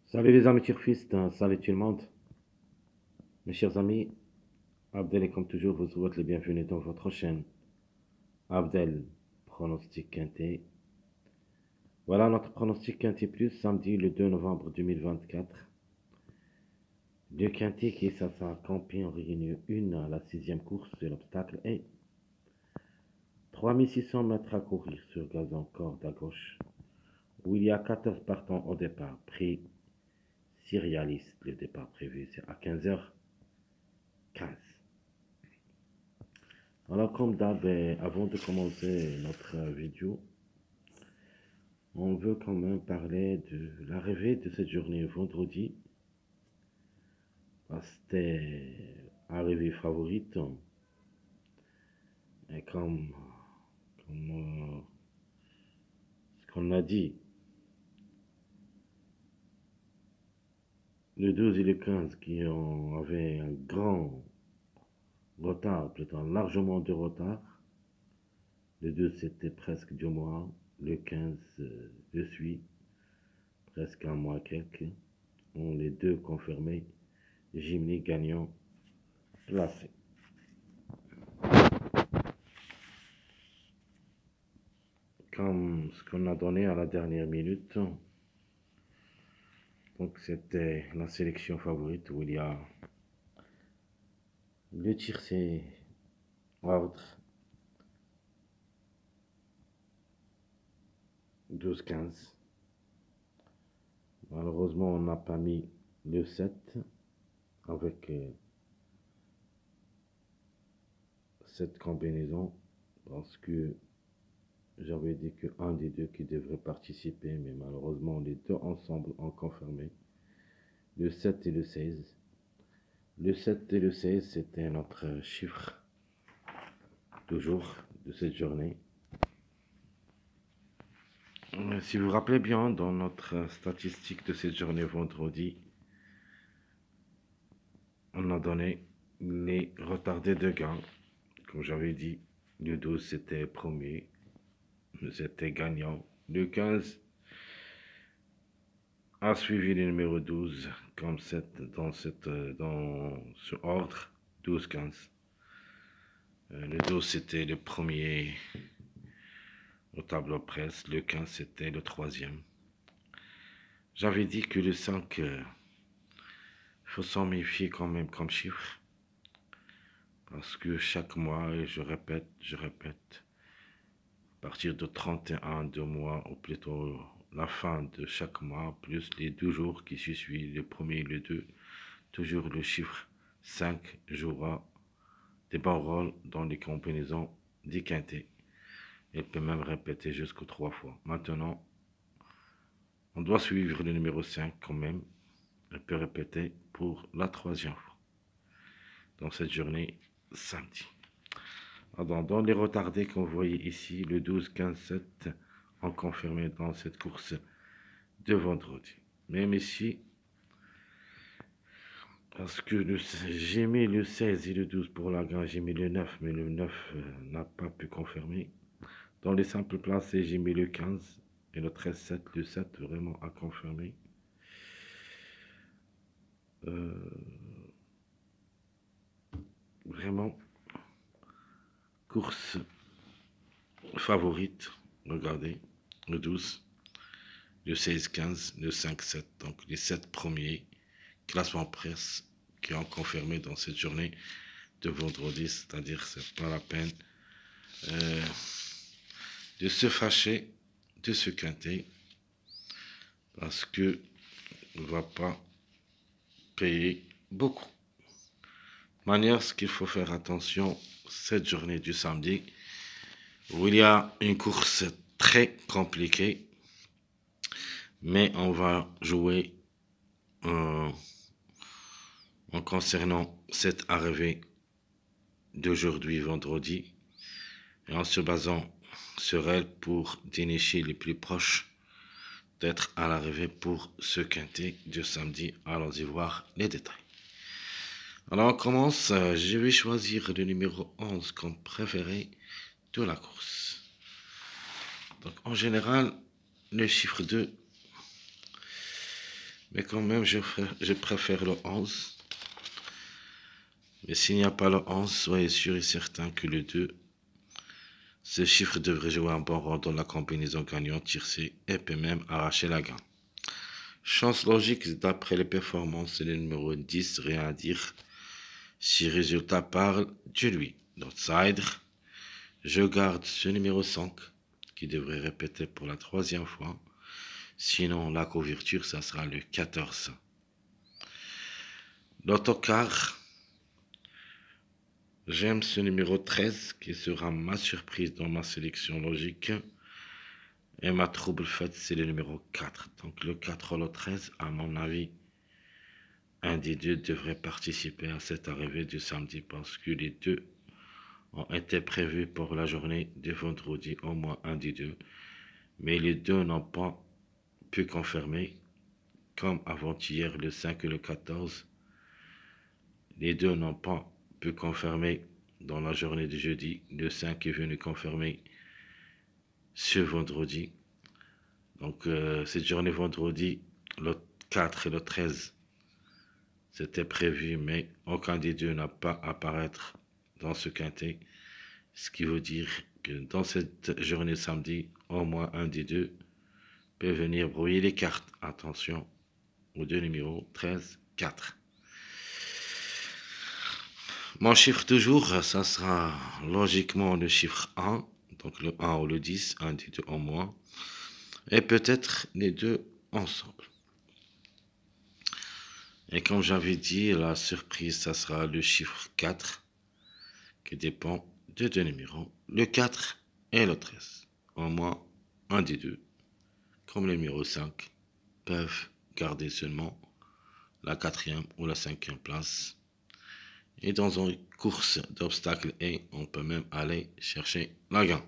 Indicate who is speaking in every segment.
Speaker 1: Salut les amis turfistes, salut tout le monde. Mes chers amis, Abdel est comme toujours vous souhaite le bienvenu dans votre chaîne. Abdel, pronostic quintet. Voilà notre pronostic quintet plus samedi le 2 novembre 2024. Le quintet qui est sa campagne en réunion 1 à la 6e course de l'obstacle et 3600 mètres à courir sur gazon corde à gauche où il y a 14 partants au départ. Prix Syrialiste, le départ prévu c'est à 15h15. Alors comme d'hab, avant de commencer notre vidéo, on veut quand même parler de l'arrivée de cette journée vendredi. C'était arrivée favorite. Et comme ce qu'on a dit, le 12 et le 15 qui avaient un grand retard, plutôt largement de retard. Le 2 c'était presque 2 mois. Le 15 je suis presque un mois quelques. On les deux confirmés. Jimny gagnant placé. Comme ce qu'on a donné à la dernière minute. Donc c'était la sélection favorite où il y a le tiercé ordre 12-15. Malheureusement on n'a pas mis le 7 avec cette combinaison parce que j'avais dit que un des deux qui devrait participer, mais malheureusement les deux ensemble ont confirmé. Le 7 et le 16. Le 7 et le 16, c'était notre chiffre, toujours, de cette journée. Si vous vous rappelez bien, dans notre statistique de cette journée vendredi, on a donné les retardés de gain. Comme j'avais dit, le 12 c'était premier, c'était gagnant. Le 15 a suivi le numéro 12 comme dans ce ordre 12-15. Le 12 c'était le premier au tableau presse, le 15 c'était le troisième. J'avais dit que le 5, faut s'en méfier quand même comme chiffre. Parce que chaque mois, et je répète, à partir de 31 de mois, ou plutôt la fin de chaque mois, plus les 2 jours qui suivent, le premier et le 2, toujours le chiffre 5 jouera des bons rôles dans les combinaisons des quintets. Elle peut même répéter jusqu'aux 3 fois. Maintenant, on doit suivre le numéro 5 quand même. Elle peut répéter pour la 3e fois dans cette journée samedi. Dans les retardés qu'on voyait ici, le 12, 15, 7 ont confirmé dans cette course de vendredi. Même ici, parce que j'ai mis le 16 et le 12 pour la gagne, j'ai mis le 9, mais le 9 n'a pas pu confirmer. Dans les simples placés, j'ai mis le 15 et le 13, 7, le 7 vraiment a confirmé. Vraiment, course favorite, regardez, le 12, le 16, 15, le 5, 7, donc les 7 premiers classements presse qui ont confirmé dans cette journée de vendredi, c'est-à-dire c'est pas la peine de se fâcher de ce quintet parce que on va pas payer beaucoup. Manière, ce qu'il faut faire attention cette journée du samedi où il y a une course très compliquée, mais on va jouer en concernant cette arrivée d'aujourd'hui vendredi et en se basant sur elle pour dénicher les plus proches d'être à l'arrivée pour ce quintet de samedi. Allons-y voir les détails. Alors on commence, je vais choisir le numéro 11 comme préféré de la course. Donc en général, le chiffre 2 Mais quand même, je préfère le 11. Mais s'il n'y a pas le 11, soyez sûr et certain que le 2, ce chiffre devrait jouer un bon rôle dans la combinaison gagnante tiercée et peut même arracher la gagne. Chance logique, d'après les performances, c'est le numéro 10, rien à dire. Si résultat parle de lui. L'outsider, je garde ce numéro 5, qui devrait répéter pour la 3e fois. Sinon, la couverture, ça sera le 14. L'autocar, j'aime ce numéro 13, qui sera ma surprise dans ma sélection logique. Et ma trouble faite, c'est le numéro 4. Donc le 4 ou le 13, à mon avis, un des deux devrait participer à cette arrivée du samedi parce que les deux ont été prévus pour la journée de vendredi, au moins un des deux. Mais les deux n'ont pas pu confirmer, comme avant-hier le 5 et le 14. Les deux n'ont pas pu confirmer dans la journée de jeudi. Le 5 est venu confirmer ce vendredi. Donc cette journée vendredi, le 4 et le 13, c'était prévu, mais aucun des deux n'a pas apparaître dans ce quintet. Ce qui veut dire que dans cette journée samedi, au moins un des deux peut venir brouiller les cartes. Attention aux deux numéros 13, 4. Mon chiffre toujours, ça sera logiquement le chiffre 1, donc le 1 ou le 10, un des deux au moins, et peut-être les deux ensemble. Et comme j'avais dit, la surprise, ça sera le chiffre 4, qui dépend de deux numéros, le 4 et le 13. Au moins un des deux, comme le numéro 5, peuvent garder seulement la 4e ou la 5e place. Et dans une course d'obstacles, on peut même aller chercher la gagne.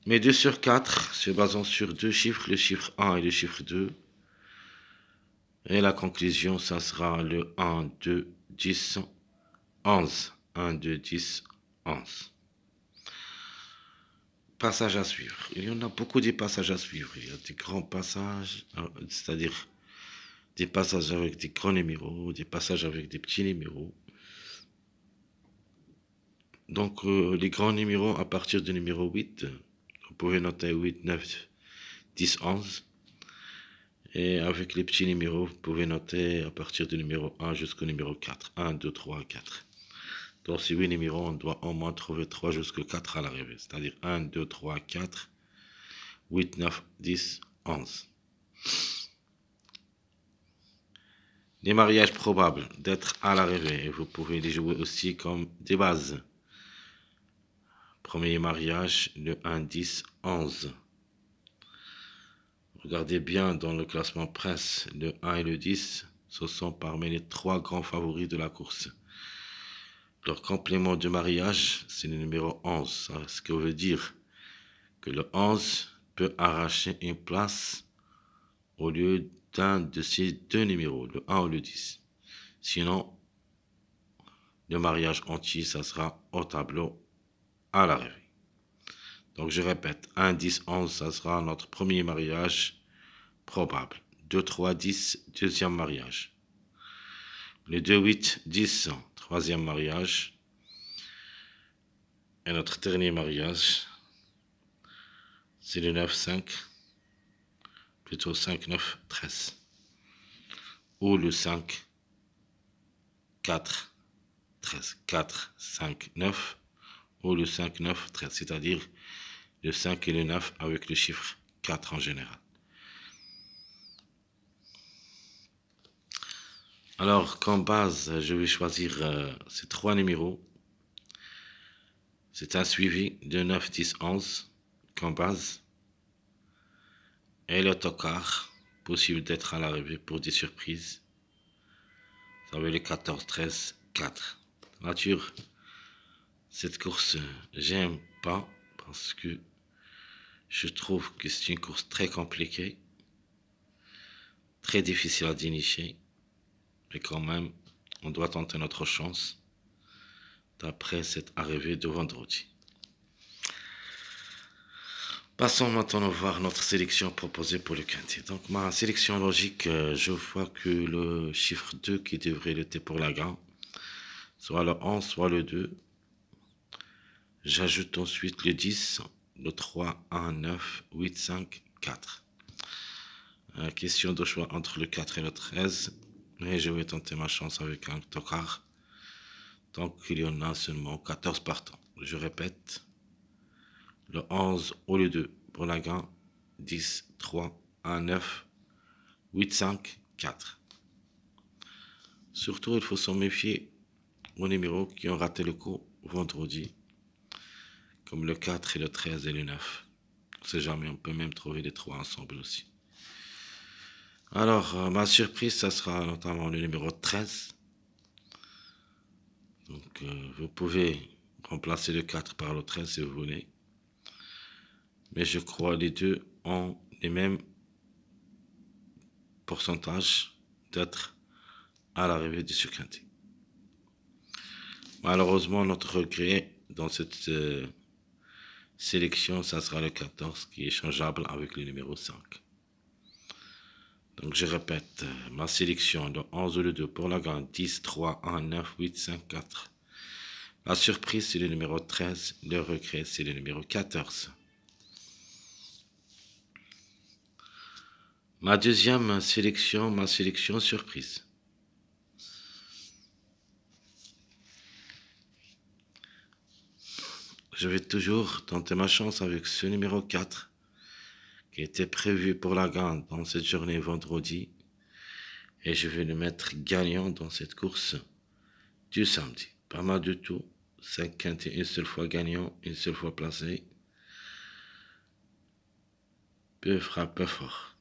Speaker 1: Mais 2 sur 4, se basant sur deux chiffres, le chiffre 1 et le chiffre 2. Et la conclusion, ça sera le 1, 2, 10, 11. 1, 2, 10, 11. Passages à suivre. Il y en a beaucoup de passages à suivre. Il y a des grands passages, c'est-à-dire des passages avec des grands numéros, des passages avec des petits numéros. Donc, les grands numéros à partir du numéro 8, vous pouvez noter 8, 9, 10, 11. Et avec les petits numéros, vous pouvez noter à partir du numéro 1 jusqu'au numéro 4. 1, 2, 3, 4. Dans ces 8 numéros, on doit au moins trouver 3 jusqu'au 4 à l'arrivée. C'est-à-dire 1, 2, 3, 4, 8, 9, 10, 11. Les mariages probables d'être à l'arrivée. Et vous pouvez les jouer aussi comme des bases. Premier mariage, le 1, 10, 11. Regardez bien dans le classement presse, le 1 et le 10, ce sont parmi les 3 grands favoris de la course. Leur complément de mariage, c'est le numéro 11. Ce qui veut dire que le 11 peut arracher une place au lieu d'un de ces deux numéros, le 1 ou le 10. Sinon, le mariage entier, ça sera au tableau à l'arrivée. Donc je répète, 1, 10, 11, ça sera notre premier mariage probable. 2, 3, 10, deuxième mariage. Le 2, 8, 10, troisième mariage. Et notre dernier mariage, c'est le 9, 5, plutôt 5, 9, 13. Ou le 5, 4, 13. 4, 5, 9. Ou le 5, 9, 13. C'est-à-dire le 5 et le 9 avec le chiffre 4 en général. Alors, comme base, je vais choisir ces 3 numéros. C'est un suivi de 9, 10, 11 comme base. Et l'autocar, possible d'être à l'arrivée pour des surprises. Vous avez les 14, 13, 4. Nature, cette course, j'aime pas parce que je trouve que c'est une course très compliquée, très difficile à dénicher. Mais quand même, on doit tenter notre chance d'après cette arrivée de vendredi. Passons maintenant voir notre sélection proposée pour le quintet. Donc ma sélection logique, je vois que le chiffre 2 qui devrait l'être pour la gagne, soit le 11, soit le 2. J'ajoute ensuite le 10, le 3, 1, 9, 8, 5, 4. Question de choix entre le 4 et le 13. Mais je vais tenter ma chance avec un tocard. Donc il y en a seulement 14 partants. Je répète. Le 11 ou le 2 pour la gagne. 10, 3, 1, 9, 8, 5, 4. Surtout, il faut s'en méfier aux numéros qui ont raté le coup vendredi, comme le 4 et le 13 et le 9. On ne sait jamais, on peut même trouver les trois ensemble aussi. Alors, ma surprise, ça sera notamment le numéro 13. Donc, vous pouvez remplacer le 4 par le 13 si vous voulez. Mais je crois les deux ont les mêmes pourcentages d'être à l'arrivée du surquinté. Malheureusement, notre regret dans cette sélection, ça sera le 14 qui est changeable avec le numéro 5. Donc je répète, ma sélection, le 11 ou le 2 pour la gagne, 10, 3, 1, 9, 8, 5, 4. La surprise, c'est le numéro 13. Le regret, c'est le numéro 14. Ma deuxième sélection, ma sélection surprise. Je vais toujours tenter ma chance avec ce numéro 4 qui était prévu pour la gagne dans cette journée vendredi. Et je vais le mettre gagnant dans cette course du samedi. Pas mal du tout. 5 quintés, une seule fois gagnant, une seule fois placé. Peu frappe fort.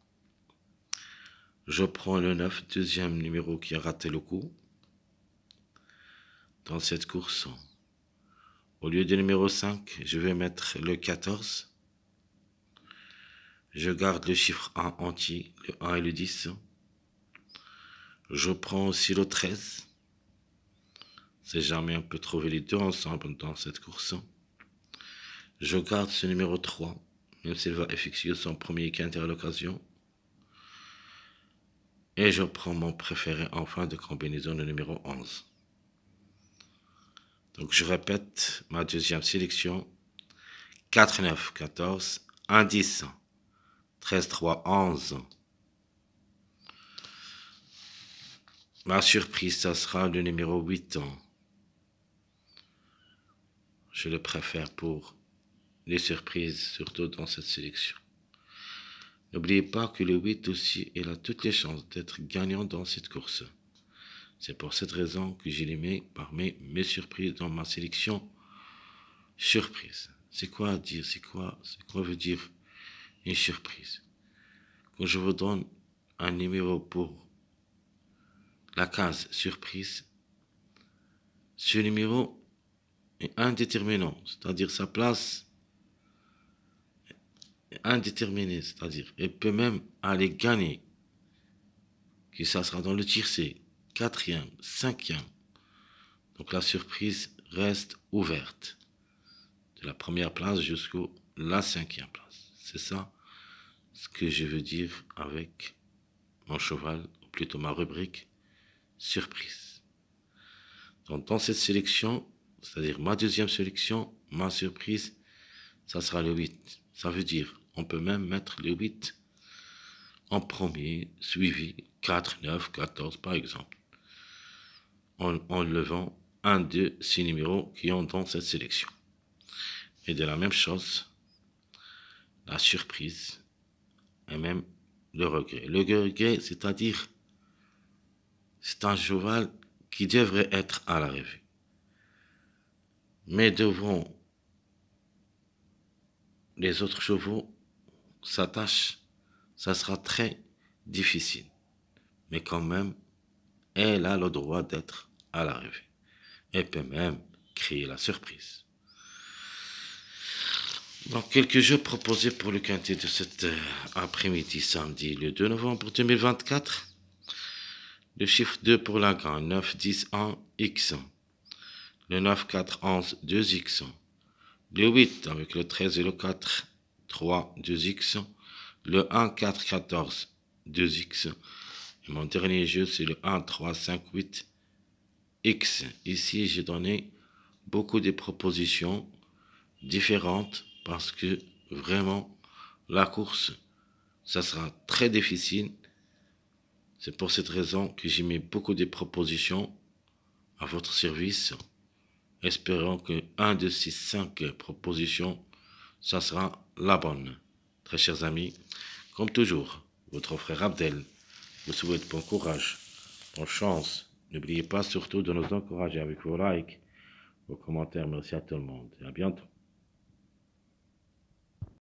Speaker 1: Je prends le 9, deuxième numéro qui a raté le coup. Dans cette course, au lieu du numéro 5, je vais mettre le 14. Je garde le chiffre 1 entier, le 1 et le 10. Je prends aussi le 13. Si jamais on peut trouver les deux ensemble dans cette course. Je garde ce numéro 3, même s'il va effectuer son premier quintet à l'occasion. Et je prends mon préféré en fin de combinaison, le numéro 11. Donc je répète ma deuxième sélection. 4, 9, 14, 1, 10, 13, 3, 11. Ma surprise, ça sera le numéro 8. Je le préfère pour les surprises, surtout dans cette sélection. N'oubliez pas que le 8 aussi, il a toutes les chances d'être gagnant dans cette course. C'est pour cette raison que je les mets parmi mes surprises dans ma sélection surprise. C'est quoi à dire? C'est quoi veut dire une surprise? Quand je vous donne un numéro pour la case surprise, ce numéro est indéterminant, c'est-à-dire sa place est indéterminée, c'est-à-dire il peut même aller gagner, que ça sera dans le tiercé, 4e, 5e. Donc la surprise reste ouverte, de la première place jusqu'à la 5e place. C'est ça ce que je veux dire avec mon cheval, ou plutôt ma rubrique surprise. Donc dans cette sélection, c'est-à-dire ma deuxième sélection, ma surprise, ça sera le 8. Ça veut dire, on peut même mettre le 8 en premier, suivi 4, 9, 14 par exemple, en levant un de ces numéros qui ont dans cette sélection. Et de la même chose, la surprise et même le regret. Le regret, c'est-à-dire, c'est un cheval qui devrait être à l'arrivée. Mais devant les autres chevaux, sa tâche, ça sera très difficile. Mais quand même, elle a le droit d'être à l'arrivée. Elle peut même créer la surprise. Donc, quelques jeux proposés pour le quintet de cet après-midi, samedi, le 2 novembre 2024. Le chiffre 2 pour la gagne, 9, 10, 1, X. Le 9, 4, 11, 2X. Le 8 avec le 13 et le 4, 3, 2x. Le 1, 4, 14, 2x. Et mon dernier jeu, c'est le 1, 3, 5, 8, x. Ici, j'ai donné beaucoup de propositions différentes parce que vraiment, la course, ça sera très difficile. C'est pour cette raison que j'ai mis beaucoup de propositions à votre service. Espérons que 1 de ces 5 propositions, ça sera la bonne. Très chers amis, comme toujours, votre frère Abdel vous souhaite bon courage, bonne chance. N'oubliez pas surtout de nous encourager avec vos likes, vos commentaires. Merci à tout le monde et à bientôt.